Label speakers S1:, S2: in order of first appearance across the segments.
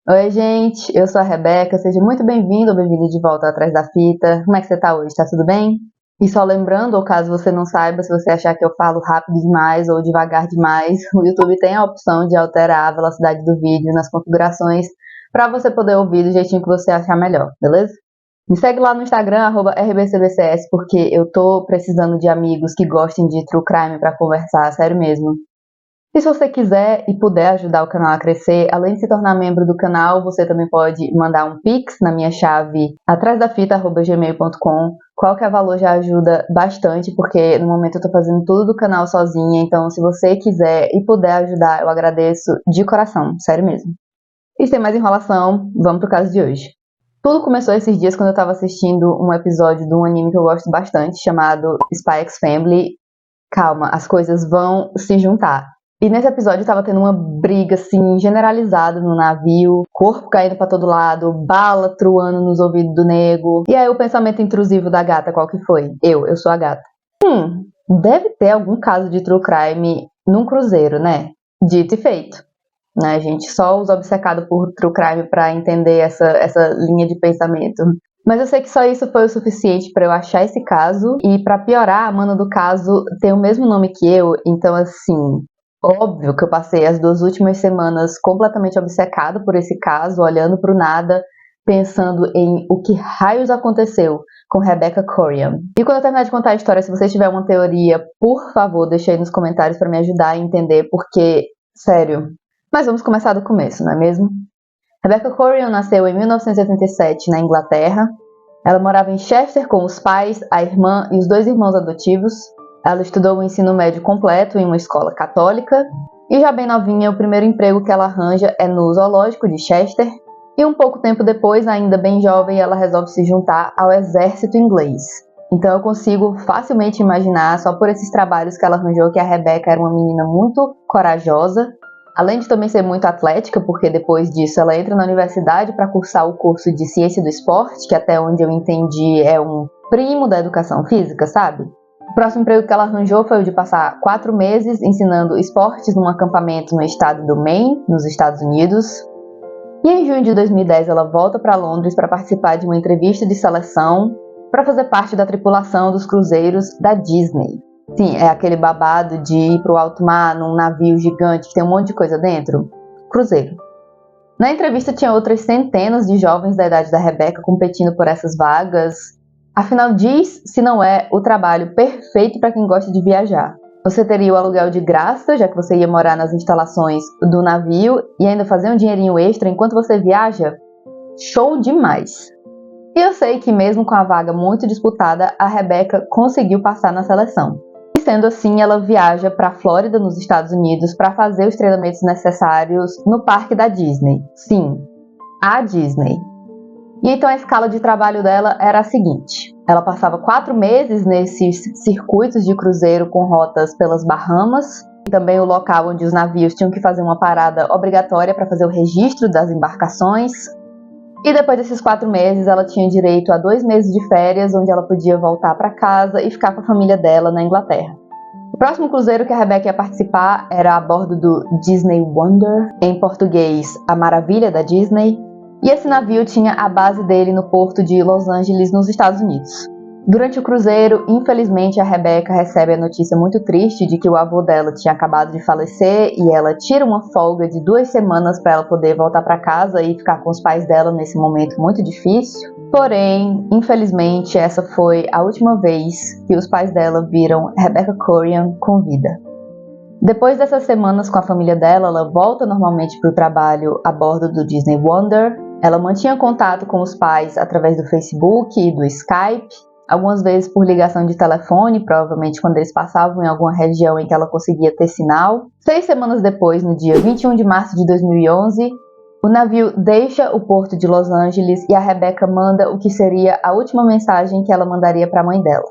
S1: Oi, gente, eu sou a Rebeca, seja muito bem-vindo ou bem-vinda de volta atrás da fita. Como é que você tá hoje? Tá tudo bem? E só lembrando, ou caso você não saiba, se você achar que eu falo rápido demais ou devagar demais, o YouTube tem a opção de alterar a velocidade do vídeo nas configurações para você poder ouvir do jeitinho que você achar melhor, beleza? Me segue lá no Instagram, @rbcbcs, porque eu tô precisando de amigos que gostem de true crime para conversar, sério mesmo. E se você quiser e puder ajudar o canal a crescer, além de se tornar membro do canal, você também pode mandar um pix na minha chave atrásdafita@gmail.com. Qualquer valor já ajuda bastante, porque no momento eu tô fazendo tudo do canal sozinha, então se você quiser e puder ajudar, eu agradeço de coração, sério mesmo. E sem mais enrolação, vamos pro caso de hoje. Tudo começou esses dias quando eu tava assistindo um episódio de um anime que eu gosto bastante, chamado Spy X Family. Calma, as coisas vão se juntar. E nesse episódio tava tendo uma briga, assim, generalizada no navio, corpo caindo pra todo lado, bala truando nos ouvidos do nego. E aí o pensamento intrusivo da gata, qual que foi? Eu sou a gata. Deve ter algum caso de true crime num cruzeiro, né? Dito e feito. Né, gente? Só os obcecados por true crime pra entender essa linha de pensamento. Mas eu sei que só isso foi o suficiente pra eu achar esse caso. E pra piorar, a mana do caso tem o mesmo nome que eu, então assim... Óbvio que eu passei as 2 últimas semanas completamente obcecada por esse caso, olhando para o nada, pensando em o que raios aconteceu com Rebecca Corian. E quando eu terminar de contar a história, se você tiver uma teoria, por favor, deixe aí nos comentários para me ajudar a entender, porque, sério. Mas vamos começar do começo, não é mesmo? Rebecca Corian nasceu em 1987 na Inglaterra. Ela morava em Chester com os pais, a irmã e os 2 irmãos adotivos. Ela estudou o ensino médio completo em uma escola católica e já bem novinha, o primeiro emprego que ela arranja é no zoológico de Chester e um pouco tempo depois, ainda bem jovem, ela resolve se juntar ao exército inglês. Então eu consigo facilmente imaginar, só por esses trabalhos que ela arranjou, que a Rebecca era uma menina muito corajosa, além de também ser muito atlética, porque depois disso ela entra na universidade para cursar o curso de ciência do esporte, que até onde eu entendi é um primo da educação física, sabe? O próximo emprego que ela arranjou foi o de passar 4 meses ensinando esportes num acampamento no estado do Maine, nos Estados Unidos. E em junho de 2010 ela volta para Londres para participar de uma entrevista de seleção para fazer parte da tripulação dos cruzeiros da Disney. Sim, é aquele babado de ir para o alto mar num navio gigante que tem um monte de coisa dentro. Cruzeiro. Na entrevista tinha outras centenas de jovens da idade da Rebecca competindo por essas vagas. Afinal, diz se não é o trabalho perfeito para quem gosta de viajar. Você teria o aluguel de graça, já que você ia morar nas instalações do navio e ainda fazer um dinheirinho extra enquanto você viaja? Show demais! E eu sei que mesmo com a vaga muito disputada, a Rebecca conseguiu passar na seleção. E sendo assim, ela viaja para a Flórida, nos Estados Unidos, para fazer os treinamentos necessários no parque da Disney. Sim, a Disney. E então a escala de trabalho dela era a seguinte: ela passava 4 meses nesses circuitos de cruzeiro com rotas pelas Bahamas, e também o local onde os navios tinham que fazer uma parada obrigatória para fazer o registro das embarcações. E depois desses 4 meses ela tinha direito a 2 meses de férias, onde ela podia voltar para casa e ficar com a família dela na Inglaterra. O próximo cruzeiro que a Rebecca ia participar era a bordo do Disney Wonder, em português, A Maravilha da Disney. E esse navio tinha a base dele no porto de Los Angeles, nos Estados Unidos. Durante o cruzeiro, infelizmente, a Rebecca recebe a notícia muito triste de que o avô dela tinha acabado de falecer e ela tira uma folga de 2 semanas para ela poder voltar para casa e ficar com os pais dela nesse momento muito difícil. Porém, infelizmente, essa foi a última vez que os pais dela viram Rebecca Corian com vida. Depois dessas semanas com a família dela, ela volta normalmente para o trabalho a bordo do Disney Wonder. Ela mantinha contato com os pais através do Facebook e do Skype, algumas vezes por ligação de telefone, provavelmente quando eles passavam em alguma região em que ela conseguia ter sinal. 6 semanas depois, no dia 21 de março de 2011, o navio deixa o porto de Los Angeles e a Rebecca manda o que seria a última mensagem que ela mandaria para a mãe dela.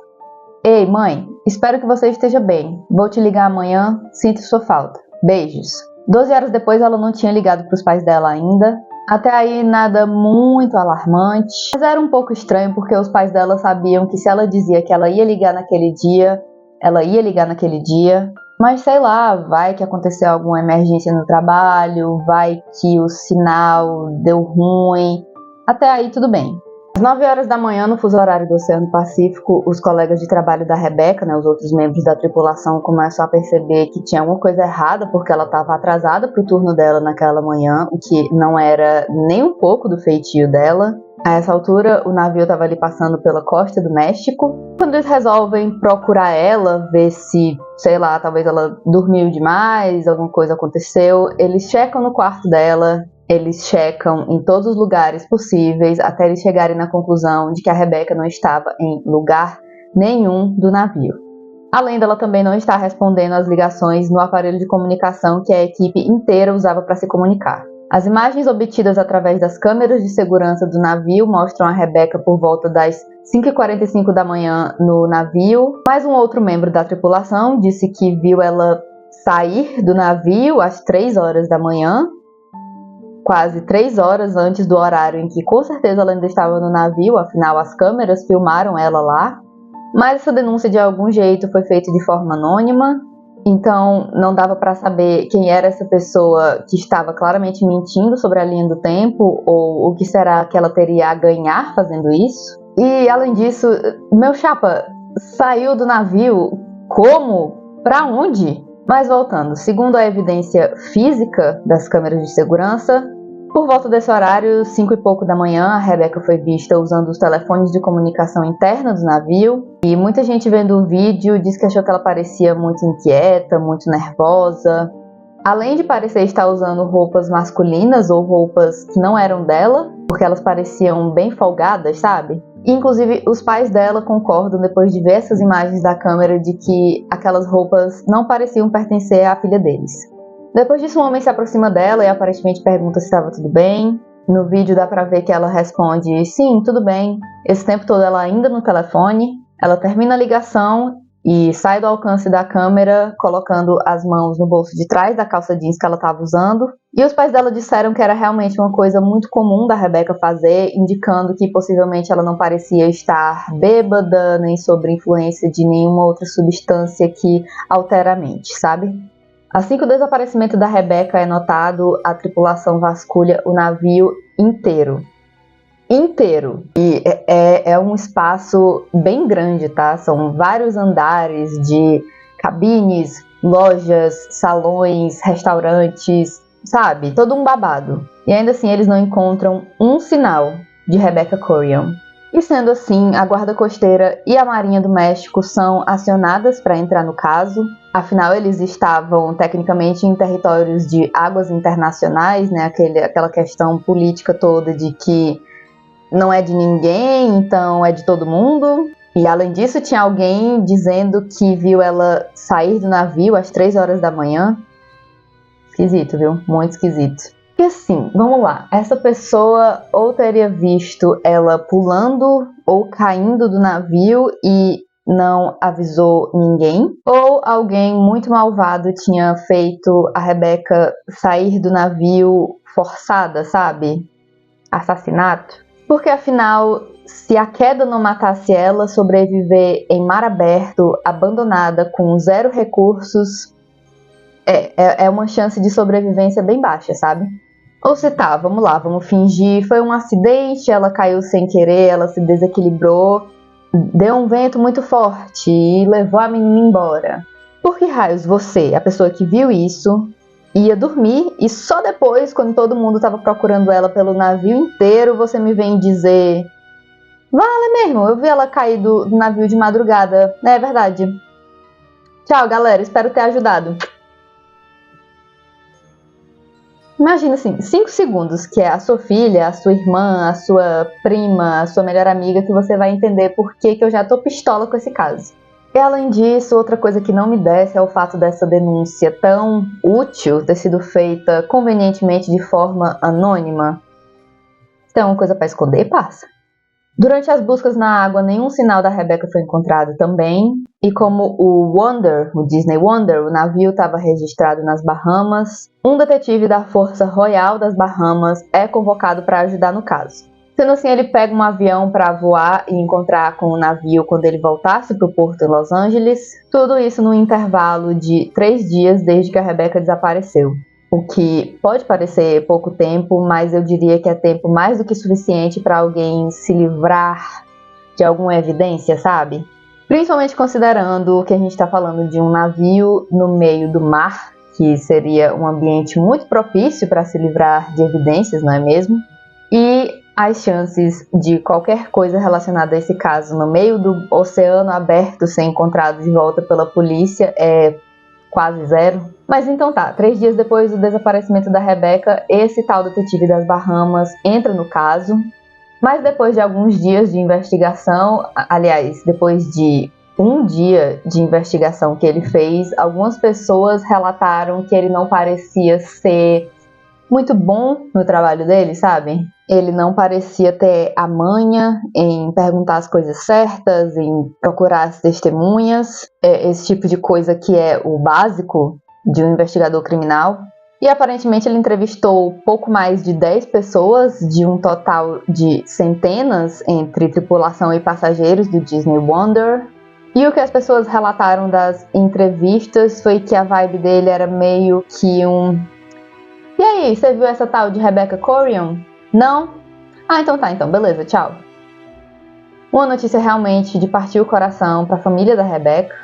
S1: Ei, mãe, espero que você esteja bem. Vou te ligar amanhã, sinto sua falta. Beijos. 12 horas depois ela não tinha ligado para os pais dela ainda. Até aí nada muito alarmante, mas era um pouco estranho porque os pais dela sabiam que se ela dizia que ela ia ligar naquele dia, ela ia ligar naquele dia. Mas sei lá, vai que aconteceu alguma emergência no trabalho, vai que o sinal deu ruim. Até aí tudo bem. Às 9 horas da manhã, no fuso horário do Oceano Pacífico, os colegas de trabalho da Rebecca, né, os outros membros da tripulação, começam a perceber que tinha alguma coisa errada porque ela estava atrasada para o turno dela naquela manhã, o que não era nem um pouco do feitio dela. A essa altura, o navio estava ali passando pela costa do México. Quando eles resolvem procurar ela, ver se, sei lá, talvez ela dormiu demais, alguma coisa aconteceu, eles checam no quarto dela. Eles checam em todos os lugares possíveis até eles chegarem na conclusão de que a Rebecca não estava em lugar nenhum do navio. Além dela também não estar respondendo às ligações no aparelho de comunicação que a equipe inteira usava para se comunicar. As imagens obtidas através das câmeras de segurança do navio mostram a Rebecca por volta das 5h45 da manhã no navio. Mais um outro membro da tripulação disse que viu ela sair do navio às 3 horas da manhã. Quase 3 horas antes do horário em que com certeza ela ainda estava no navio, afinal as câmeras filmaram ela lá. Mas essa denúncia de algum jeito foi feita de forma anônima, então não dava para saber quem era essa pessoa que estava claramente mentindo sobre a linha do tempo ou o que será que ela teria a ganhar fazendo isso. E além disso, meu chapa saiu do navio como? Para onde? Mas voltando, segundo a evidência física das câmeras de segurança, por volta desse horário, 5 e pouco da manhã, a Rebecca foi vista usando os telefones de comunicação interna do navio. E muita gente vendo o vídeo diz que achou que ela parecia muito inquieta, muito nervosa. Além de parecer estar usando roupas masculinas ou roupas que não eram dela, porque elas pareciam bem folgadas, sabe? E, inclusive, os pais dela concordam, depois de ver essas imagens da câmera, de que aquelas roupas não pareciam pertencer à filha deles. Depois disso, um homem se aproxima dela e aparentemente pergunta se estava tudo bem. No vídeo dá pra ver que ela responde, sim, tudo bem. Esse tempo todo ela ainda no telefone. Ela termina a ligação e sai do alcance da câmera, colocando as mãos no bolso de trás da calça jeans que ela estava usando. E os pais dela disseram que era realmente uma coisa muito comum da Rebecca fazer, indicando que possivelmente ela não parecia estar bêbada, nem sob influência de nenhuma outra substância que altera a mente, sabe? Assim que o desaparecimento da Rebecca é notado, a tripulação vasculha o navio inteiro. E é um espaço bem grande, tá? São vários andares de cabines, lojas, salões, restaurantes, sabe? Todo um babado. E ainda assim eles não encontram um sinal de Rebecca Corian. E sendo assim, a Guarda Costeira e a Marinha do México são acionadas para entrar no caso. Afinal, eles estavam tecnicamente em territórios de águas internacionais, né? Aquela questão política toda de que não é de ninguém, então é de todo mundo. E além disso, tinha alguém dizendo que viu ela sair do navio às 3 horas da manhã. Esquisito, viu? Muito esquisito. E assim, vamos lá, essa pessoa ou teria visto ela pulando ou caindo do navio e não avisou ninguém, ou alguém muito malvado tinha feito a Rebecca sair do navio forçada, sabe? Assassinato. Porque afinal, se a queda não matasse ela, sobreviver em mar aberto, abandonada, com 0 recursos, é uma chance de sobrevivência bem baixa, sabe? Ou se tá, vamos lá, vamos fingir, foi um acidente, ela caiu sem querer, ela se desequilibrou, deu um vento muito forte e levou a menina embora. Por que raios você, a pessoa que viu isso, ia dormir e só depois, quando todo mundo tava procurando ela pelo navio inteiro, você me vem dizer: vale mesmo, eu vi ela cair do navio de madrugada, é verdade. Tchau, galera, espero ter ajudado. Imagina assim, 5 segundos, que é a sua filha, a sua irmã, a sua prima, a sua melhor amiga, que você vai entender por que eu já tô pistola com esse caso. E além disso, outra coisa que não me desce é o fato dessa denúncia tão útil ter sido feita convenientemente de forma anônima. Tem uma coisa pra esconder, parça. Durante as buscas na água, nenhum sinal da Rebecca foi encontrado também. E como o Wonder, o Disney Wonder, o navio estava registrado nas Bahamas, um detetive da Força Royal das Bahamas é convocado para ajudar no caso. Sendo assim, ele pega um avião para voar e encontrar com o navio quando ele voltasse para o porto em Los Angeles. Tudo isso num intervalo de 3 dias desde que a Rebecca desapareceu. O que pode parecer pouco tempo, mas eu diria que é tempo mais do que suficiente para alguém se livrar de alguma evidência, sabe? Principalmente considerando que a gente está falando de um navio no meio do mar, que seria um ambiente muito propício para se livrar de evidências, não é mesmo? E as chances de qualquer coisa relacionada a esse caso no meio do oceano aberto ser encontrado de volta pela polícia é quase zero. Mas então tá, 3 dias depois do desaparecimento da Rebecca, esse tal detetive das Bahamas entra no caso. Mas depois de alguns dias de investigação, aliás, depois de um dia de investigação que ele fez, algumas pessoas relataram que ele não parecia ser muito bom no trabalho dele, sabe? Ele não parecia ter a manha em perguntar as coisas certas, em procurar as testemunhas, esse tipo de coisa que é o básico de um investigador criminal. E aparentemente ele entrevistou pouco mais de 10 pessoas, de um total de centenas entre tripulação e passageiros do Disney Wonder. E o que as pessoas relataram das entrevistas foi que a vibe dele era meio que um... E aí, você viu essa tal de Rebecca Corian? Não? Ah, então tá, então beleza, tchau. Uma notícia realmente de partir o coração para a família da Rebecca,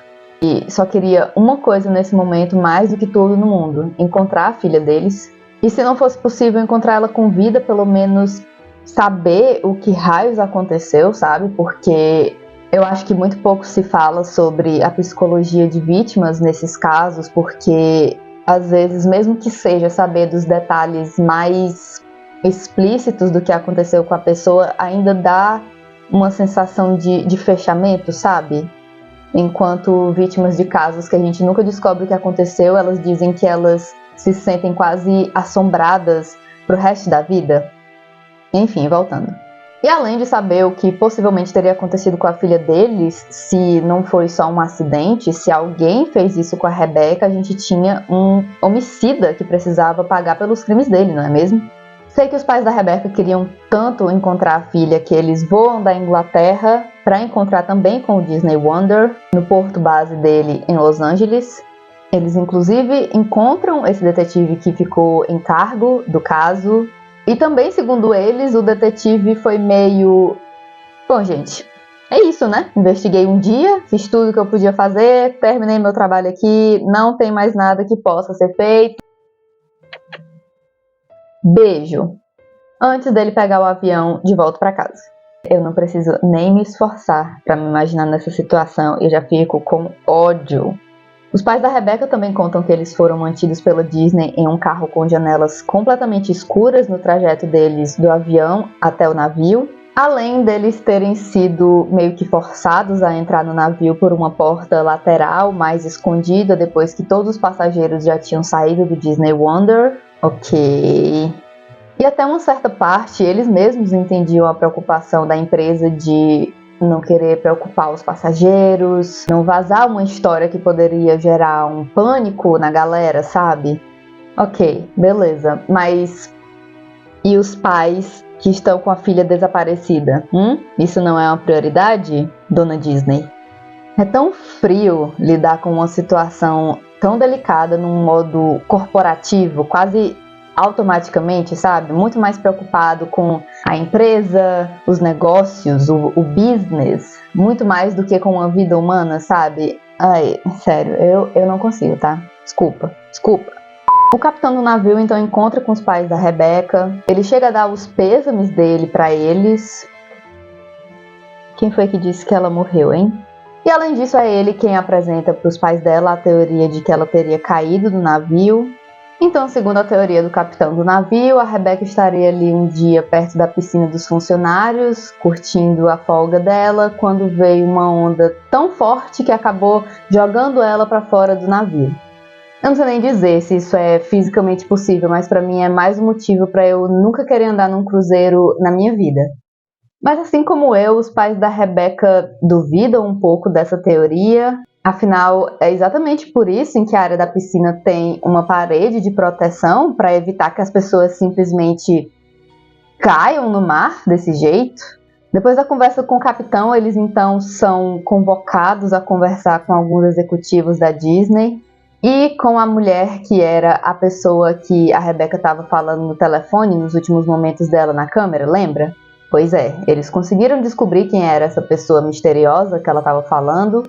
S1: e só queria uma coisa nesse momento mais do que tudo no mundo: encontrar a filha deles. E se não fosse possível encontrar ela com vida, pelo menos saber o que raios aconteceu, sabe? Porque eu acho que muito pouco se fala sobre a psicologia de vítimas nesses casos, porque às vezes, mesmo que seja saber dos detalhes mais explícitos do que aconteceu com a pessoa, ainda dá uma sensação de fechamento, sabe? Enquanto vítimas de casos que a gente nunca descobre o que aconteceu, elas dizem que elas se sentem quase assombradas pro resto da vida. Enfim, voltando. E além de saber o que possivelmente teria acontecido com a filha deles, se não foi só um acidente, se alguém fez isso com a Rebecca, a gente tinha um homicida que precisava pagar pelos crimes dele, não é mesmo? Sei que os pais da Rebecca queriam tanto encontrar a filha que eles voam da Inglaterra para encontrar também com o Disney Wonder no porto base dele em Los Angeles. Eles inclusive encontram esse detetive que ficou em cargo do caso. E também, segundo eles, o detetive foi meio... Bom, gente, é isso, né? Investiguei um dia, fiz tudo que eu podia fazer, terminei meu trabalho aqui, não tem mais nada que possa ser feito. Beijo. Antes dele pegar o avião de volta para casa. Eu não preciso nem me esforçar para me imaginar nessa situação, eu já fico com ódio. Os pais da Rebecca também contam que eles foram mantidos pela Disney em um carro com janelas completamente escuras no trajeto deles do avião até o navio, além deles terem sido meio que forçados a entrar no navio por uma porta lateral mais escondida depois que todos os passageiros já tinham saído do Disney Wonder. Ok. E até uma certa parte, eles mesmos entendiam a preocupação da empresa de não querer preocupar os passageiros, não vazar uma história que poderia gerar um pânico na galera, sabe? Ok, beleza, mas e os pais que estão com a filha desaparecida? Isso não é uma prioridade, dona Disney? É tão frio lidar com uma situação tão delicada num modo corporativo, quase automaticamente, sabe? Muito mais preocupado com a empresa, os negócios, o business, muito mais do que com a vida humana, sabe? Ai, sério, eu não consigo, tá? Desculpa. O capitão do navio então encontra com os pais da Rebecca, ele chega a dar os pêsames dele pra eles. Quem foi que disse que ela morreu, hein? E além disso, é ele quem apresenta para os pais dela a teoria de que ela teria caído do navio. Então, segundo a teoria do capitão do navio, a Rebecca estaria ali um dia perto da piscina dos funcionários, curtindo a folga dela, quando veio uma onda tão forte que acabou jogando ela para fora do navio. Eu não sei nem dizer se isso é fisicamente possível, mas para mim é mais um motivo para eu nunca querer andar num cruzeiro na minha vida. Mas assim como eu, os pais da Rebecca duvidam um pouco dessa teoria. Afinal, é exatamente por isso em que a área da piscina tem uma parede de proteção para evitar que as pessoas simplesmente caiam no mar desse jeito. Depois da conversa com o capitão, eles então são convocados a conversar com alguns executivos da Disney e com a mulher que era a pessoa que a Rebecca estava falando no telefone nos últimos momentos dela na câmera, lembra? Pois é, eles conseguiram descobrir quem era essa pessoa misteriosa que ela estava falando,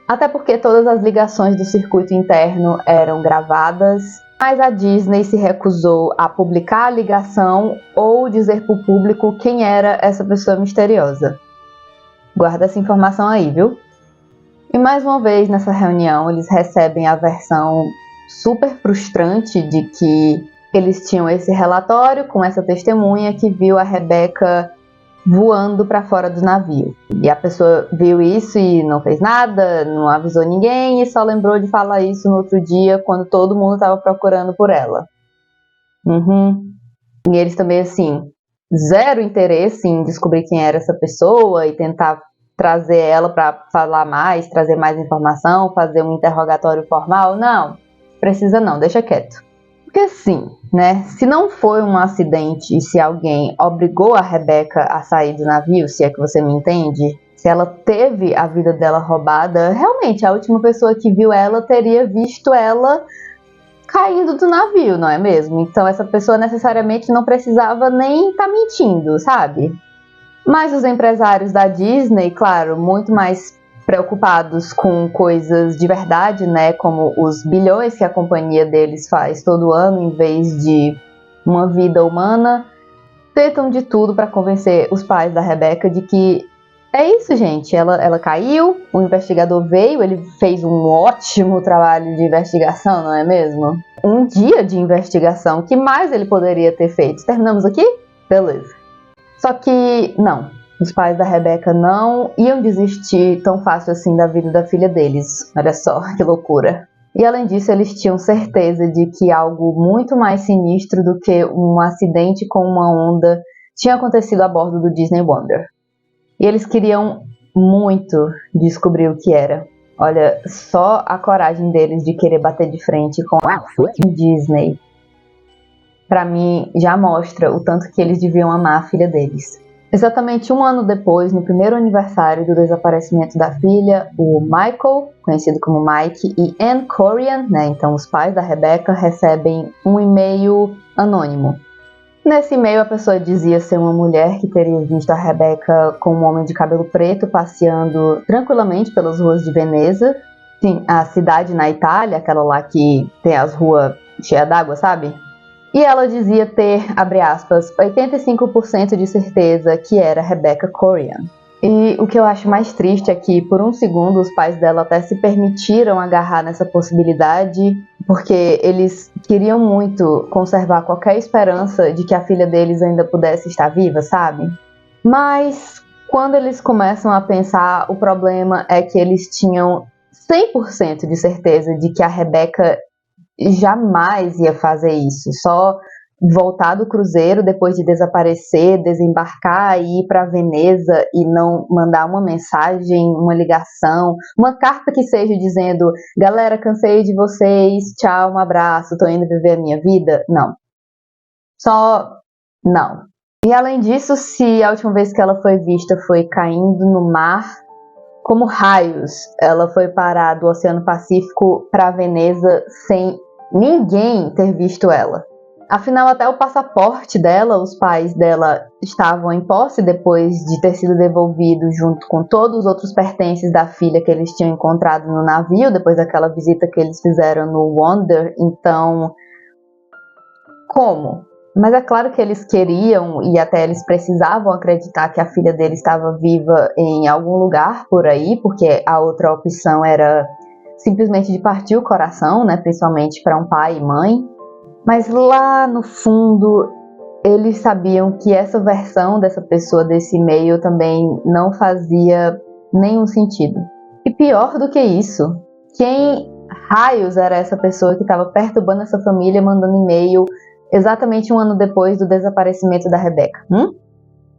S1: até porque todas as ligações do circuito interno eram gravadas, mas a Disney se recusou a publicar a ligação ou dizer para o público quem era essa pessoa misteriosa. Guarda essa informação aí, viu? E mais uma vez nessa reunião eles recebem a versão super frustrante de que eles tinham esse relatório com essa testemunha que viu a Rebecca voando para fora do navio. E a pessoa viu isso e não fez nada, não avisou ninguém e só lembrou de falar isso no outro dia quando todo mundo estava procurando por ela. E eles também, assim, zero interesse em descobrir quem era essa pessoa e tentar trazer ela para falar mais, trazer mais informação, fazer um interrogatório formal. Não, precisa não, deixa quieto. Porque assim, né, se não foi um acidente e se alguém obrigou a Rebecca a sair do navio, se é que você me entende, se ela teve a vida dela roubada, realmente a última pessoa que viu ela teria visto ela caindo do navio, não é mesmo? Então essa pessoa necessariamente não precisava nem estar mentindo, sabe? Mas os empresários da Disney, claro, muito mais preocupados com coisas de verdade, né, como os bilhões que a companhia deles faz todo ano, em vez de uma vida humana, tentam de tudo para convencer os pais da Rebecca de que é isso, gente, ela caiu, o investigador veio, ele fez um ótimo trabalho de investigação, não é mesmo? Um dia de investigação, o que mais ele poderia ter feito? Terminamos aqui? Beleza. Só que, não, os pais da Rebecca não iam desistir tão fácil assim da vida da filha deles. Olha só, que loucura. E além disso, eles tinham certeza de que algo muito mais sinistro do que um acidente com uma onda tinha acontecido a bordo do Disney Wonder. E eles queriam muito descobrir o que era. Olha, só a coragem deles de querer bater de frente com a Disney, pra mim, já mostra o tanto que eles deviam amar a filha deles. Exatamente um ano depois, no primeiro aniversário do desaparecimento da filha, o Michael, conhecido como Mike, e Ann Corian, né, então os pais da Rebecca, recebem um e-mail anônimo. Nesse e-mail, a pessoa dizia ser uma mulher que teria visto a Rebecca com um homem de cabelo preto passeando tranquilamente pelas ruas de Veneza. Sim, a cidade na Itália, aquela lá que tem as ruas cheias d'água, sabe? E ela dizia ter, abre aspas, 85% de certeza que era Rebecca Corian. E o que eu acho mais triste é que, por um segundo, os pais dela até se permitiram agarrar nessa possibilidade, porque eles queriam muito conservar qualquer esperança de que a filha deles ainda pudesse estar viva, sabe? Mas, quando eles começam a pensar, o problema é que eles tinham 100% de certeza de que a Rebecca jamais ia fazer isso, só voltar do cruzeiro depois de desaparecer, desembarcar e ir para Veneza e não mandar uma mensagem, uma ligação, uma carta que seja dizendo: galera, cansei de vocês, tchau, um abraço, tô indo viver a minha vida. Não. Só não. E além disso, se a última vez que ela foi vista foi caindo no mar, como raios ela foi parar do Oceano Pacífico para Veneza sem ninguém ter visto ela? Afinal, até o passaporte dela, os pais dela estavam em posse depois de ter sido devolvido junto com todos os outros pertences da filha que eles tinham encontrado no navio, depois daquela visita que eles fizeram no Wonder. Então, como? Mas é claro que eles queriam e até eles precisavam acreditar que a filha dele estava viva em algum lugar por aí, porque a outra opção era simplesmente de partir o coração, né, principalmente para um pai e mãe. Mas lá no fundo, eles sabiam que essa versão dessa pessoa, desse e-mail, também não fazia nenhum sentido. E pior do que isso, quem raios era essa pessoa que estava perturbando essa família, mandando e-mail exatamente um ano depois do desaparecimento da Rebecca?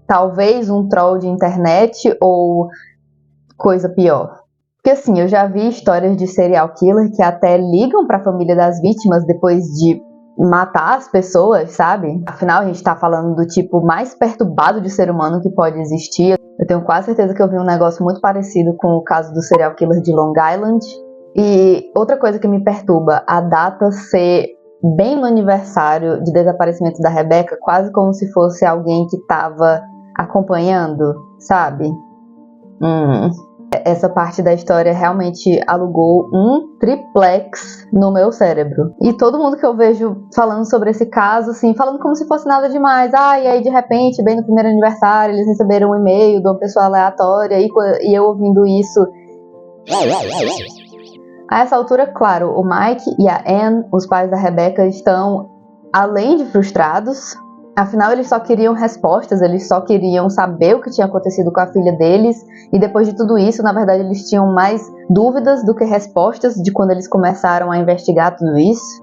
S1: Talvez um troll de internet ou coisa pior. Porque assim, eu já vi histórias de serial killer que até ligam para a família das vítimas depois de matar as pessoas, sabe? Afinal, a gente tá falando do tipo mais perturbado de ser humano que pode existir. Eu tenho quase certeza que eu vi um negócio muito parecido com o caso do serial killer de Long Island. E outra coisa que me perturba, a data ser bem no aniversário de desaparecimento da Rebecca, quase como se fosse alguém que tava acompanhando, sabe? Essa parte da história realmente alugou um triplex no meu cérebro. E todo mundo que eu vejo falando sobre esse caso, assim, falando como se fosse nada demais. E aí de repente, bem no primeiro aniversário, eles receberam um e-mail de uma pessoa aleatória e eu ouvindo isso. A essa altura, claro, o Mike e a Anne, os pais da Rebecca, estão além de frustrados. Afinal, eles só queriam respostas, eles só queriam saber o que tinha acontecido com a filha deles. E depois de tudo isso, na verdade, eles tinham mais dúvidas do que respostas de quando eles começaram a investigar tudo isso.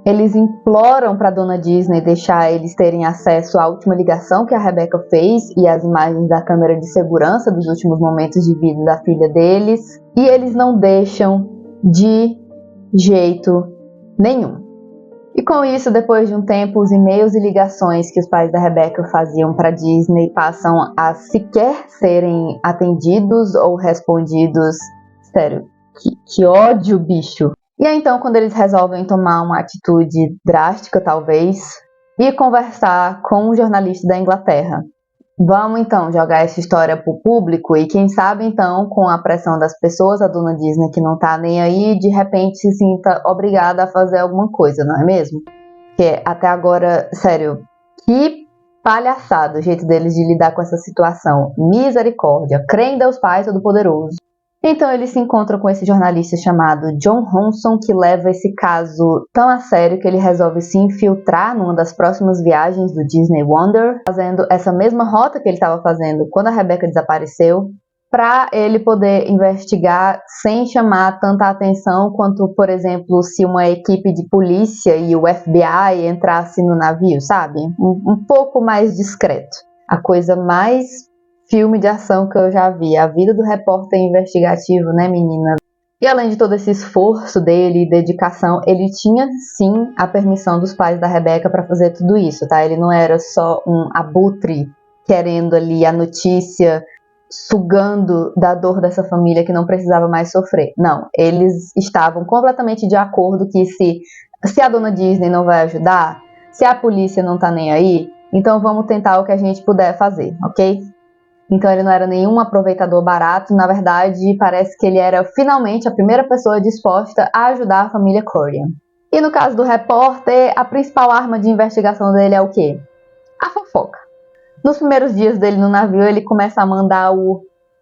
S1: Eles imploram para Dona Disney deixar eles terem acesso à última ligação que a Rebecca fez e às imagens da câmera de segurança dos últimos momentos de vida da filha deles. E eles não deixam de jeito nenhum. E com isso, depois de um tempo, os e-mails e ligações que os pais da Rebecca faziam para Disney passam a sequer serem atendidos ou respondidos. Sério, que ódio, bicho! E aí então, quando eles resolvem tomar uma atitude drástica, talvez, e conversar com um jornalista da Inglaterra. Vamos então jogar essa história pro público e quem sabe então, com a pressão das pessoas, a Dona Disney que não tá nem aí, de repente se sinta obrigada a fazer alguma coisa, não é mesmo? Porque até agora, sério, que palhaçada o jeito deles de lidar com essa situação. Misericórdia, crê em Deus Pai Todo-Poderoso. Então eles se encontram com esse jornalista chamado John Ronson, que leva esse caso tão a sério que ele resolve se infiltrar numa das próximas viagens do Disney Wonder, fazendo essa mesma rota que ele estava fazendo quando a Rebecca desapareceu, para ele poder investigar sem chamar tanta atenção quanto, por exemplo, se uma equipe de polícia e o FBI entrasse no navio, sabe? Um pouco mais discreto. A coisa mais filme de ação que eu já vi. A vida do repórter investigativo, né, menina? E além de todo esse esforço dele e dedicação, ele tinha sim a permissão dos pais da Rebecca para fazer tudo isso, tá? Ele não era só um abutre querendo ali a notícia, sugando da dor dessa família que não precisava mais sofrer. Não, eles estavam completamente de acordo que se a Dona Disney não vai ajudar, se a polícia não tá nem aí, então vamos tentar o que a gente puder fazer, ok? Então ele não era nenhum aproveitador barato, na verdade parece que ele era finalmente a primeira pessoa disposta a ajudar a família Corian. E no caso do repórter, a principal arma de investigação dele é o quê? A fofoca. Nos primeiros dias dele no navio, ele começa a mandar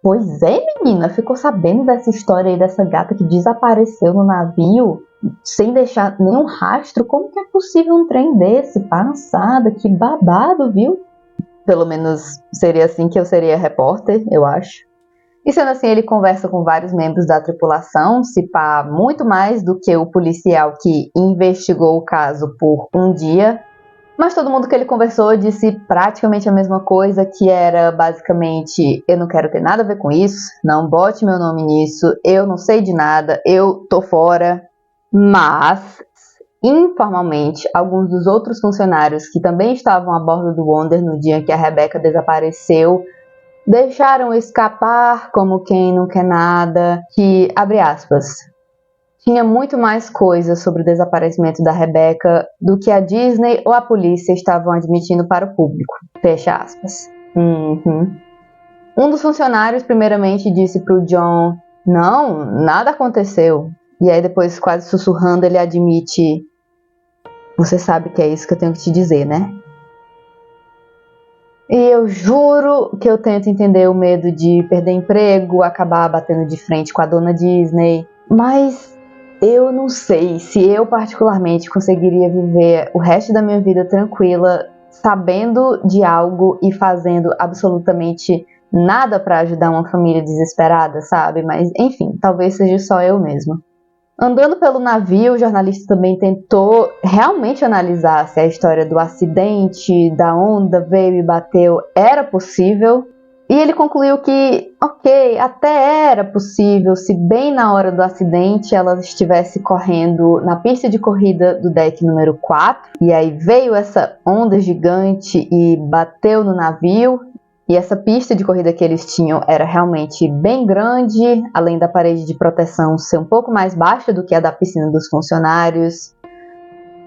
S1: Pois é, menina, ficou sabendo dessa história aí dessa gata que desapareceu no navio sem deixar nenhum rastro? Como que é possível um trem desse? Passada, que babado, viu? Pelo menos seria assim que eu seria repórter, eu acho. E sendo assim, ele conversa com vários membros da tripulação, se pá muito mais do que o policial que investigou o caso por um dia. Mas todo mundo que ele conversou disse praticamente a mesma coisa, que era basicamente: eu não quero ter nada a ver com isso, não bote meu nome nisso, eu não sei de nada, eu tô fora. Mas informalmente, alguns dos outros funcionários que também estavam a bordo do Wonder no dia em que a Rebecca desapareceu, deixaram escapar como quem não quer nada, que, abre aspas, tinha muito mais coisas sobre o desaparecimento da Rebecca do que a Disney ou a polícia estavam admitindo para o público, fecha aspas. Um dos funcionários primeiramente disse pro John: não, nada aconteceu. E aí depois, quase sussurrando, ele admite: você sabe que é isso que eu tenho que te dizer, né? E eu juro que eu tento entender o medo de perder emprego, acabar batendo de frente com a Dona Disney, mas eu não sei se eu particularmente conseguiria viver o resto da minha vida tranquila, sabendo de algo e fazendo absolutamente nada para ajudar uma família desesperada, sabe? Mas enfim, talvez seja só eu mesma. Andando pelo navio, o jornalista também tentou realmente analisar se a história do acidente, da onda veio e bateu, era possível. E ele concluiu que, ok, até era possível se bem na hora do acidente ela estivesse correndo na pista de corrida do deck número 4, e aí veio essa onda gigante e bateu no navio, e essa pista de corrida que eles tinham era realmente bem grande, além da parede de proteção ser um pouco mais baixa do que a da piscina dos funcionários.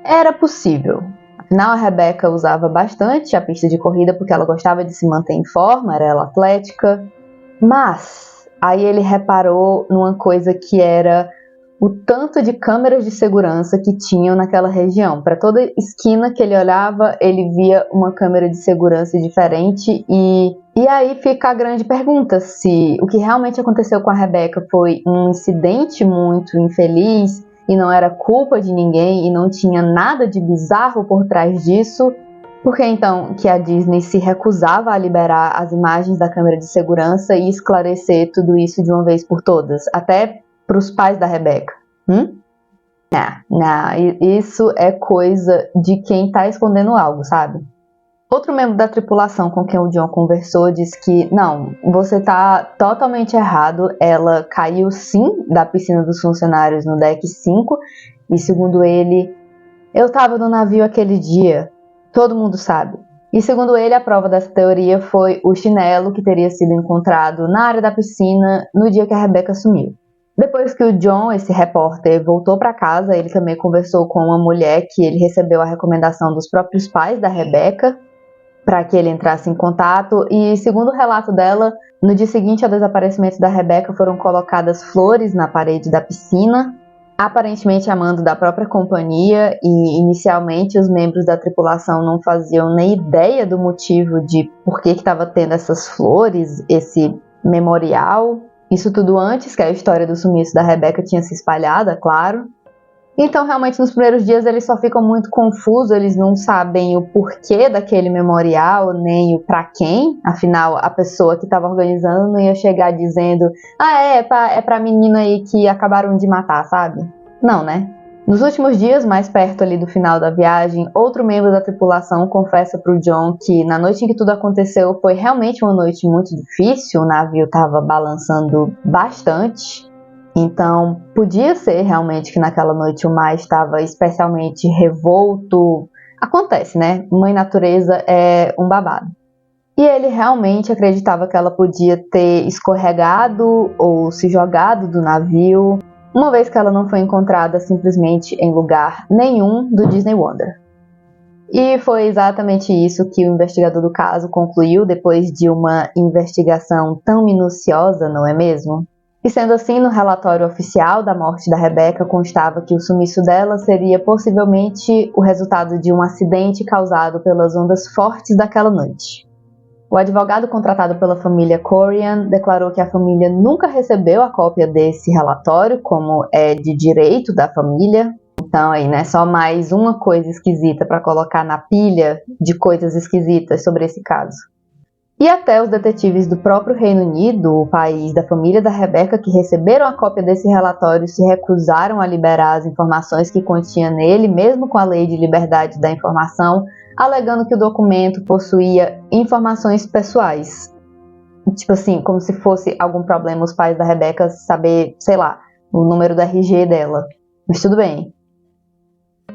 S1: Era possível. Afinal, a Rebecca usava bastante a pista de corrida porque ela gostava de se manter em forma, era ela atlética. Mas aí ele reparou numa coisa que era o tanto de câmeras de segurança que tinham naquela região. Para toda esquina que ele olhava, ele via uma câmera de segurança diferente. E aí fica a grande pergunta, se o que realmente aconteceu com a Rebecca foi um incidente muito infeliz e não era culpa de ninguém e não tinha nada de bizarro por trás disso, por que então que a Disney se recusava a liberar as imagens da câmera de segurança e esclarecer tudo isso de uma vez por todas, até para os pais da Rebecca? Não, isso é coisa de quem tá escondendo algo, sabe? Outro membro da tripulação com quem o John conversou disse que, não, você tá totalmente errado, ela caiu sim da piscina dos funcionários no deck 5, e segundo ele, eu tava no navio aquele dia, todo mundo sabe. E segundo ele, a prova dessa teoria foi o chinelo que teria sido encontrado na área da piscina no dia que a Rebecca sumiu. Depois que o John, esse repórter, voltou para casa, ele também conversou com uma mulher que ele recebeu a recomendação dos próprios pais da Rebecca para que ele entrasse em contato, e segundo o relato dela, no dia seguinte ao desaparecimento da Rebecca foram colocadas flores na parede da piscina, aparentemente a mando da própria companhia, e inicialmente os membros da tripulação não faziam nem ideia do motivo de por que estava tendo essas flores, esse memorial. Isso tudo antes que a história do sumiço da Rebecca tinha se espalhado, é claro. Então, realmente, nos primeiros dias eles só ficam muito confusos, eles não sabem o porquê daquele memorial, nem o pra quem. Afinal, a pessoa que estava organizando não ia chegar dizendo é pra menina aí que acabaram de matar, sabe? Não, né? Nos últimos dias, mais perto ali do final da viagem, outro membro da tripulação confessa pro John que na noite em que tudo aconteceu foi realmente uma noite muito difícil, o navio estava balançando bastante. Então, podia ser realmente que naquela noite o mar estava especialmente revolto. Acontece, né? Mãe natureza é um babado. E ele realmente acreditava que ela podia ter escorregado ou se jogado do navio, uma vez que ela não foi encontrada simplesmente em lugar nenhum do Disney Wonder. E foi exatamente isso que o investigador do caso concluiu depois de uma investigação tão minuciosa, não é mesmo? E sendo assim, no relatório oficial da morte da Rebecca constava que o sumiço dela seria possivelmente o resultado de um acidente causado pelas ondas fortes daquela noite. O advogado contratado pela família Corian declarou que a família nunca recebeu a cópia desse relatório, como é de direito da família. Então aí, né, só mais uma coisa esquisita para colocar na pilha de coisas esquisitas sobre esse caso. E até os detetives do próprio Reino Unido, o país da família da Rebecca, que receberam a cópia desse relatório, se recusaram a liberar as informações que continha nele, mesmo com a lei de liberdade da informação, alegando que o documento possuía informações pessoais. Tipo assim, como se fosse algum problema os pais da Rebecca saber, sei lá, o número do RG dela. Mas tudo bem.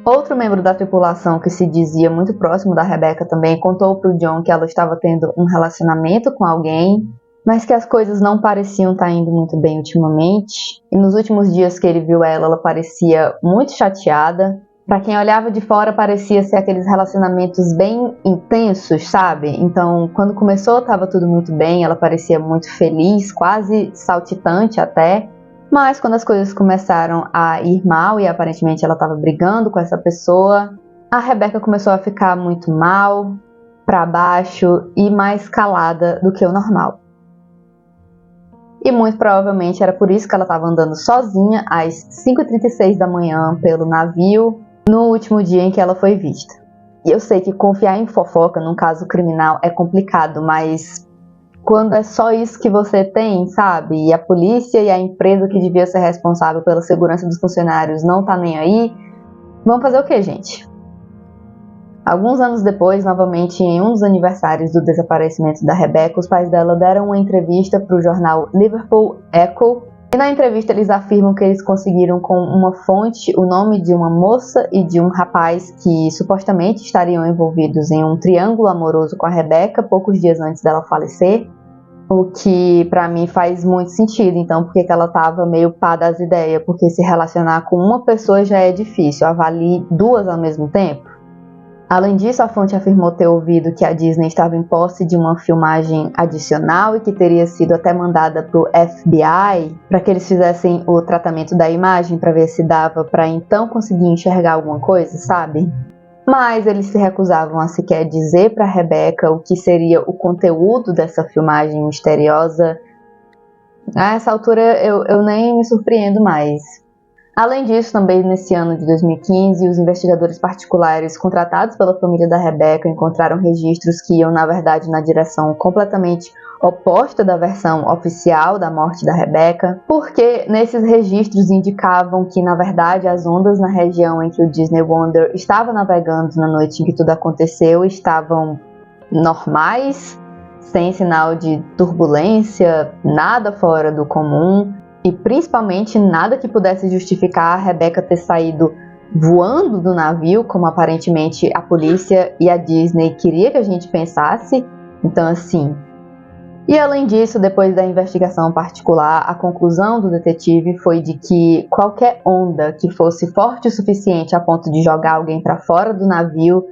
S1: Outro membro da tripulação que se dizia muito próximo da Rebecca também contou para o John que ela estava tendo um relacionamento com alguém, mas que as coisas não pareciam estar indo muito bem ultimamente. E nos últimos dias que ele viu ela parecia muito chateada. Para quem olhava de fora, parecia ser aqueles relacionamentos bem intensos, sabe? Então, quando começou, estava tudo muito bem, ela parecia muito feliz, quase saltitante até. Mas quando as coisas começaram a ir mal e aparentemente ela estava brigando com essa pessoa, a Rebecca começou a ficar muito mal, para baixo e mais calada do que o normal. E muito provavelmente era por isso que ela estava andando sozinha às 5h36 da manhã pelo navio, no último dia em que ela foi vista. E eu sei que confiar em fofoca num caso criminal é complicado, mas quando é só isso que você tem, sabe? E a polícia e a empresa que devia ser responsável pela segurança dos funcionários não tá nem aí, vamos fazer o que, gente? Alguns anos depois, novamente em um dos aniversários do desaparecimento da Rebecca, os pais dela deram uma entrevista para o jornal Liverpool Echo. E na entrevista eles afirmam que eles conseguiram com uma fonte o nome de uma moça e de um rapaz que supostamente estariam envolvidos em um triângulo amoroso com a Rebecca poucos dias antes dela falecer. O que pra mim faz muito sentido, então por que ela tava meio pá das ideias? Porque se relacionar com uma pessoa já é difícil, avalie duas ao mesmo tempo. Além disso, a fonte afirmou ter ouvido que a Disney estava em posse de uma filmagem adicional e que teria sido até mandada pro FBI para que eles fizessem o tratamento da imagem para ver se dava para então conseguir enxergar alguma coisa, sabe? Mas eles se recusavam a sequer dizer para Rebecca o que seria o conteúdo dessa filmagem misteriosa. A essa altura eu nem me surpreendo mais. Além disso, também nesse ano de 2015, os investigadores particulares contratados pela família da Rebecca encontraram registros que iam, na verdade, na direção completamente oposta da versão oficial da morte da Rebecca, porque nesses registros indicavam que, na verdade, as ondas na região em que o Disney Wonder estava navegando na noite em que tudo aconteceu estavam normais, sem sinal de turbulência, nada fora do comum. E principalmente nada que pudesse justificar a Rebecca ter saído voando do navio, como aparentemente a polícia e a Disney queria que a gente pensasse. Então, assim... E além disso, depois da investigação particular, a conclusão do detetive foi de que qualquer onda que fosse forte o suficiente a ponto de jogar alguém para fora do navio,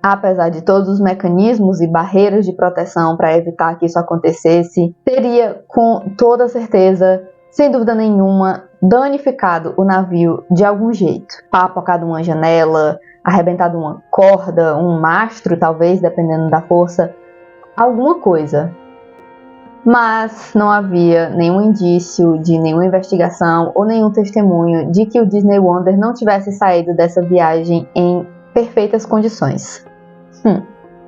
S1: apesar de todos os mecanismos e barreiras de proteção para evitar que isso acontecesse, teria com toda certeza, sem dúvida nenhuma, danificado o navio de algum jeito. Papocado uma janela, arrebentado uma corda, um mastro, talvez, dependendo da força, alguma coisa. Mas não havia nenhum indício de nenhuma investigação ou nenhum testemunho de que o Disney Wonder não tivesse saído dessa viagem em perfeitas condições.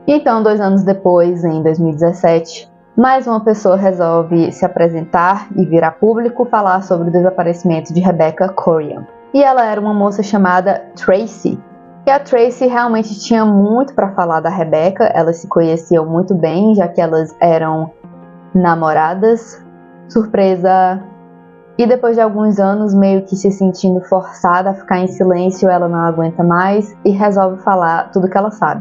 S1: Então, 2 anos depois, em 2017, mais uma pessoa resolve se apresentar e vir a público falar sobre o desaparecimento de Rebecca Corian. E ela era uma moça chamada Tracy. E a Tracy realmente tinha muito para falar da Rebecca, elas se conheciam muito bem, já que elas eram namoradas. Surpresa! E depois de alguns anos, meio que se sentindo forçada a ficar em silêncio, ela não aguenta mais e resolve falar tudo que ela sabe,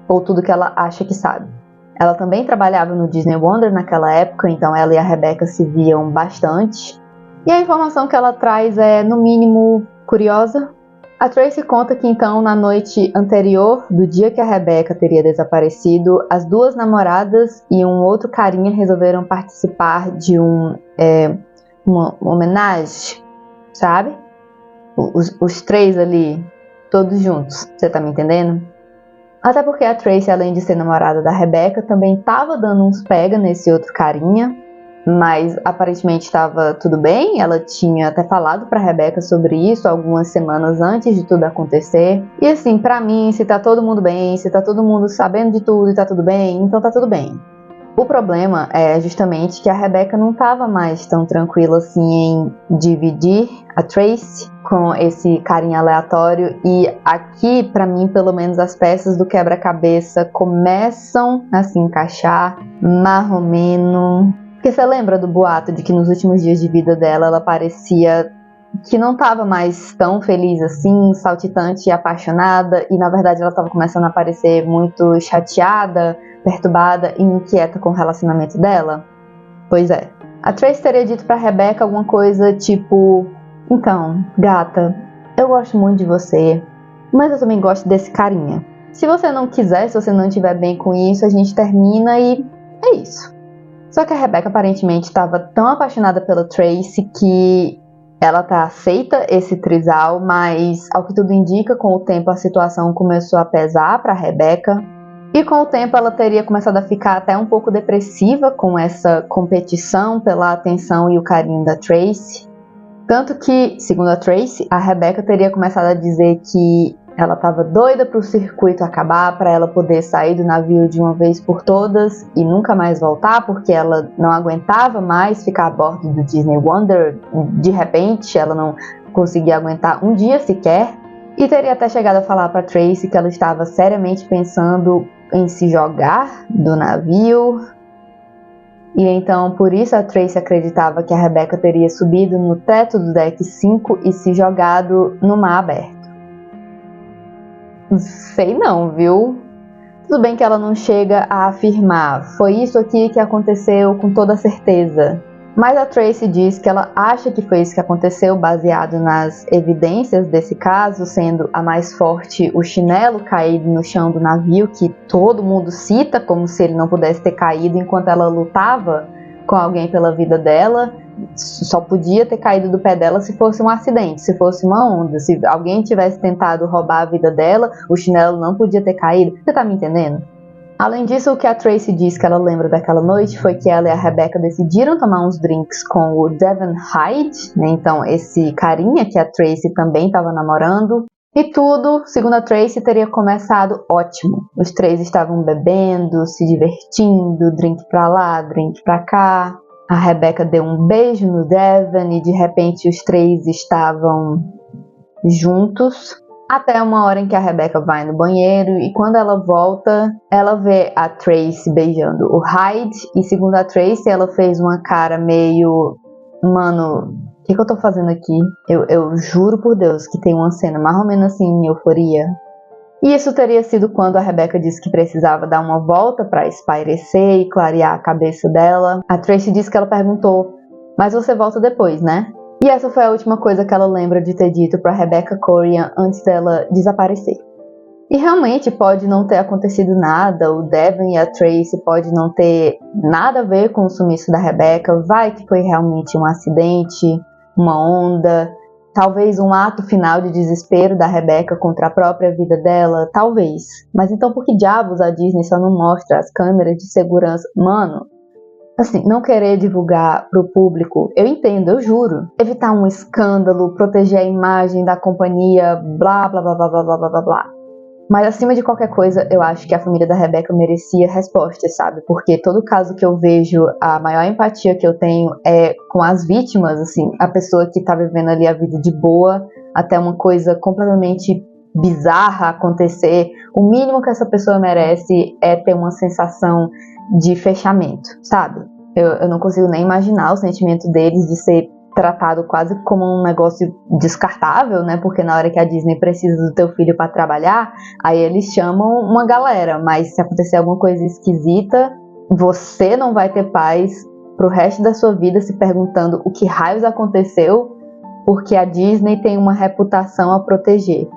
S1: ou tudo que ela acha que sabe. Ela também trabalhava no Disney Wonder naquela época, então ela e a Rebecca se viam bastante. E a informação que ela traz é, no mínimo, curiosa. A Tracy conta que então, na noite anterior do dia que a Rebecca teria desaparecido, as duas namoradas e um outro carinha resolveram participar de uma homenagem, sabe? Os três ali, todos juntos, você tá me entendendo? Até porque a Tracy, além de ser namorada da Rebecca, também estava dando uns pega nesse outro carinha, mas aparentemente estava tudo bem. Ela tinha até falado pra Rebecca sobre isso algumas semanas antes de tudo acontecer. E assim, pra mim, se tá todo mundo bem, se tá todo mundo sabendo de tudo e tá tudo bem, então tá tudo bem. O problema é justamente que a Rebecca não estava mais tão tranquila assim em dividir a Tracy com esse carinha aleatório, e aqui, pra mim, pelo menos as peças do quebra-cabeça começam a se encaixar marromeno. Porque você lembra do boato de que nos últimos dias de vida dela ela parecia que não estava mais tão feliz assim, saltitante e apaixonada, e na verdade ela estava começando a parecer muito chateada, perturbada e inquieta com o relacionamento dela? Pois é. A Tracy teria dito pra Rebecca alguma coisa tipo: então, gata, eu gosto muito de você, mas eu também gosto desse carinha. Se você não quiser, se você não estiver bem com isso, a gente termina e é isso. Só que a Rebecca aparentemente estava tão apaixonada pela Tracy que ela aceita esse trisal, mas ao que tudo indica, com o tempo a situação começou a pesar para a Rebecca. E com o tempo ela teria começado a ficar até um pouco depressiva com essa competição pela atenção e o carinho da Tracy. Tanto que, segundo a Tracy, a Rebecca teria começado a dizer que ela estava doida para o circuito acabar, para ela poder sair do navio de uma vez por todas e nunca mais voltar, porque ela não aguentava mais ficar a bordo do Disney Wonder. De repente, ela não conseguia aguentar um dia sequer. E teria até chegado a falar para Tracy que ela estava seriamente pensando em se jogar do navio. E então, por isso, a Tracy acreditava que a Rebecca teria subido no teto do deck 5 e se jogado no mar aberto. Sei não, viu? Tudo bem que ela não chega a afirmar, foi isso aqui que aconteceu com toda certeza. Mas a Tracy diz que ela acha que foi isso que aconteceu, baseado nas evidências desse caso, sendo a mais forte o chinelo caído no chão do navio, que todo mundo cita como se ele não pudesse ter caído enquanto ela lutava com alguém pela vida dela. Só podia ter caído do pé dela se fosse um acidente, se fosse uma onda. Se alguém tivesse tentado roubar a vida dela, o chinelo não podia ter caído. Você tá me entendendo? Além disso, o que a Tracy diz que ela lembra daquela noite foi que ela e a Rebecca decidiram tomar uns drinks com o Devon Hyde, né? Então esse carinha que a Tracy também estava namorando. E tudo, segundo a Tracy, teria começado ótimo. Os três estavam bebendo, se divertindo, drink pra lá, drink pra cá. A Rebecca deu um beijo no Devon e de repente os três estavam juntos. Até uma hora em que a Rebecca vai no banheiro e quando ela volta, ela vê a Tracy beijando o Hyde. E segundo a Tracy, ela fez uma cara meio... Mano, o que eu tô fazendo aqui? Eu juro por Deus que tem uma cena mais ou menos assim em Euforia. E isso teria sido quando a Rebecca disse que precisava dar uma volta para espairecer e clarear a cabeça dela. A Tracy disse que ela perguntou, mas você volta depois, né? E essa foi a última coisa que ela lembra de ter dito para Rebecca Corian antes dela desaparecer. E realmente pode não ter acontecido nada, o Devon e a Tracy pode não ter nada a ver com o sumiço da Rebecca, vai que foi realmente um acidente, uma onda, talvez um ato final de desespero da Rebecca contra a própria vida dela, talvez. Mas então por que diabos a Disney só não mostra as câmeras de segurança? Mano, assim, não querer divulgar pro público, eu entendo, eu juro. Evitar um escândalo, proteger a imagem da companhia, blá blá blá blá blá blá blá blá. Mas acima de qualquer coisa, eu acho que a família da Rebecca merecia respostas, sabe? Porque todo caso que eu vejo, a maior empatia que eu tenho é com as vítimas, assim, a pessoa que tá vivendo ali a vida de boa, até uma coisa completamente bizarra acontecer. O mínimo que essa pessoa merece é ter uma sensação de fechamento, sabe? Eu não consigo nem imaginar o sentimento deles de ser tratado quase como um negócio descartável, né? Porque na hora que a Disney precisa do teu filho para trabalhar, aí eles chamam uma galera, mas se acontecer alguma coisa esquisita, você não vai ter paz pro resto da sua vida se perguntando o que raios aconteceu, porque a Disney tem uma reputação a proteger.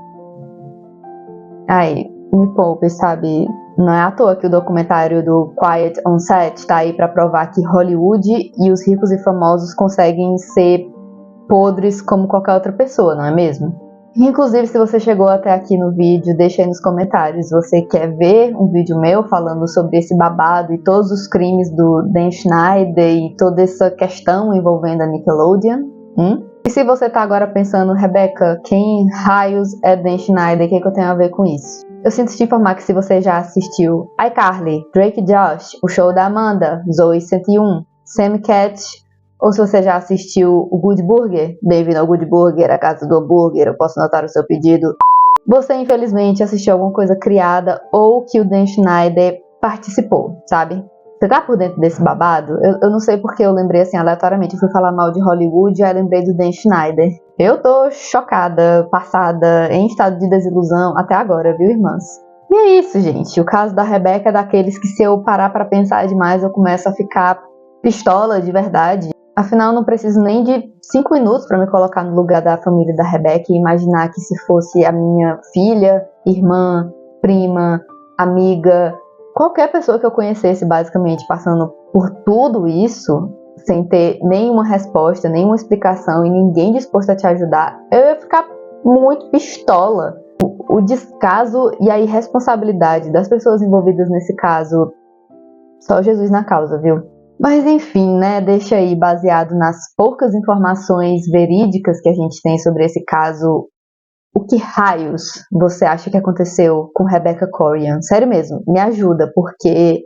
S1: Aí, me poupe, sabe? Não é à toa que o documentário do Quiet on Set tá aí pra provar que Hollywood e os ricos e famosos conseguem ser podres como qualquer outra pessoa, não é mesmo? Inclusive, se você chegou até aqui no vídeo, deixa aí nos comentários. Você quer ver um vídeo meu falando sobre esse babado e todos os crimes do Dan Schneider e toda essa questão envolvendo a Nickelodeon? E se você tá agora pensando, Rebecca, quem raios é Dan Schneider? O que eu tenho a ver com isso? Eu sinto te informar que se você já assistiu iCarly, Drake e Josh, o show da Amanda, Zoey 101, Sam Cat, ou se você já assistiu o Good Burger, bem-vindo ao Good Burger, a casa do hambúrguer, eu posso anotar o seu pedido, você infelizmente assistiu alguma coisa criada ou que o Dan Schneider participou, sabe? Você tá por dentro desse babado? Eu não sei porque eu lembrei assim aleatoriamente, eu fui falar mal de Hollywood e aí lembrei do Dan Schneider. Eu tô chocada, passada, em estado de desilusão até agora, viu, irmãs? E é isso, gente. O caso da Rebecca é daqueles que se eu parar pra pensar demais, eu começo a ficar pistola de verdade. Afinal, eu não preciso nem de 5 minutos pra me colocar no lugar da família da Rebecca e imaginar que se fosse a minha filha, irmã, prima, amiga, qualquer pessoa que eu conhecesse, basicamente, passando por tudo isso, sem ter nenhuma resposta, nenhuma explicação e ninguém disposto a te ajudar, eu ia ficar muito pistola. O descaso e a irresponsabilidade das pessoas envolvidas nesse caso, só Jesus na causa, viu? Mas enfim, né, deixa aí, baseado nas poucas informações verídicas que a gente tem sobre esse caso, o que raios você acha que aconteceu com Rebecca Corian? Sério mesmo, me ajuda, porque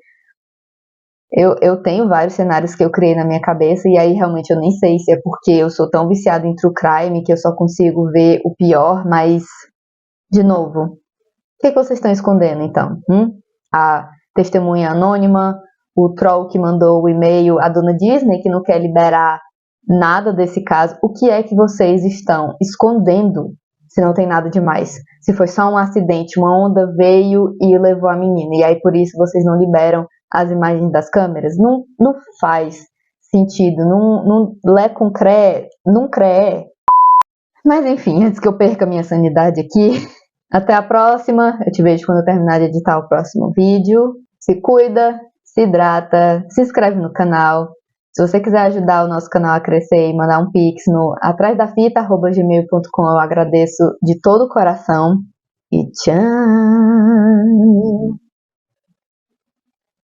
S1: eu tenho vários cenários que eu criei na minha cabeça e aí realmente eu nem sei se é porque eu sou tão viciada em true crime que eu só consigo ver o pior, mas De novo, o que vocês estão escondendo, então? A testemunha anônima, o troll que mandou o e-mail, a dona Disney que não quer liberar nada desse caso. O que é que vocês estão escondendo se não tem nada demais? Se foi só um acidente, uma onda veio e levou a menina, e aí por isso vocês não liberam as imagens das câmeras? Não faz sentido, não lé com cré, não cré. Mas enfim, antes que eu perca a minha sanidade aqui, até a próxima. Eu te vejo quando eu terminar de editar o próximo vídeo. Se cuida, se hidrata, se inscreve no canal. Se você quiser ajudar o nosso canal a crescer e mandar um pix no atrásdafita@gmail.com, eu agradeço de todo o coração. E tchau!